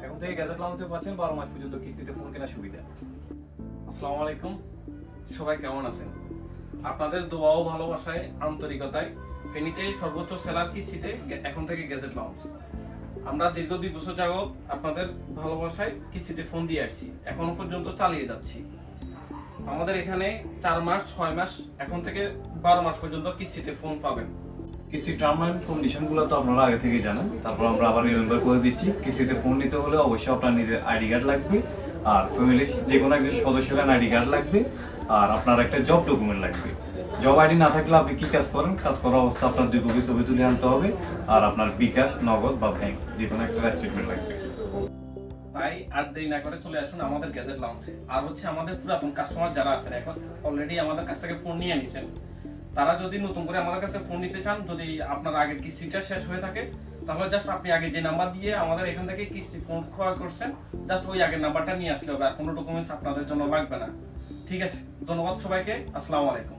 এখন থেকে গ্যাজেট লঞ্চে পাচ্ছেন 12 মাস পর্যন্ত কিস্তিতে ফোন কেনার সুবিধা। আসসালামু আলাইকুম, সবাই কেমন আছেন? আপনাদের দোয়া ও ভালোবাসায়, আন্তরিকতায় ফেনীতে সর্বোচ্চ সেলার কিস্তিতে এখন থেকে গ্যাজেট লঞ্চ। আমরা দীর্ঘ 2 বছর যাবত আপনাদের ভালোবাসায় কিস্তিতে ফোন দিয়ে আসছি, এখনো পর্যন্ত চালিয়ে যাচ্ছি। আমাদের এখানে 4 মাস, 6 মাস, এখন থেকে 12 মাস পর্যন্ত কিস্তিতে ফোন পাবেন। কিস্তির টার্ম এন্ড কন্ডিশনগুলো তো আপনারা আগে থেকেই জানেন, তারপর আমরা আবার রিমেম্বার করে দিচ্ছি। কিস্তিতে ফোন নিতে হলে অবশ্যই আপনার নিজের আইডি কার্ড লাগবে, আর ফ্যামিলির যে কোনো একজন সদস্যের আইডি কার্ড লাগবে, আর আপনার একটা জব ডকুমেন্ট লাগবে। জব আইডি না থাকলে আপনি কি কাজ করেন, কাজ করা অবস্থা আপনার 2 কপি ছবি তুলে আনতে হবে, আর আপনার বিকাশ, নগদ বা ব্যাংক যে কোনো একটা স্টেটমেন্ট লাগবে। তাই আর দেরি না করে চলে আসুন আমাদের গ্যাজেট লঞ্চে। আর হচ্ছে আমাদের পুরাতন কাস্টমার যারা আছেন, এখন অলরেডি আমাদের কাছ থেকে ফোন নিয়ে নিছেন, তারা যদি নতুন করে আমাদের কাছে ফোন নিতে চান, যদি আপনার আগের কিস্তিটা শেষ হয়ে থাকে, তাহলে জাস্ট আপনি আগে যে নাম্বার দিয়ে আমাদের এখান থেকে কিস্তি ফোন ক্রয় করছেন, জাস্ট ওই আগের নাম্বারটা নিয়ে আসলে হবে, আর কোনো ডকুমেন্টস আপনাদের জন্য লাগবে না। ঠিক আছে, ধন্যবাদ সবাইকে। আসসালামু আলাইকুম।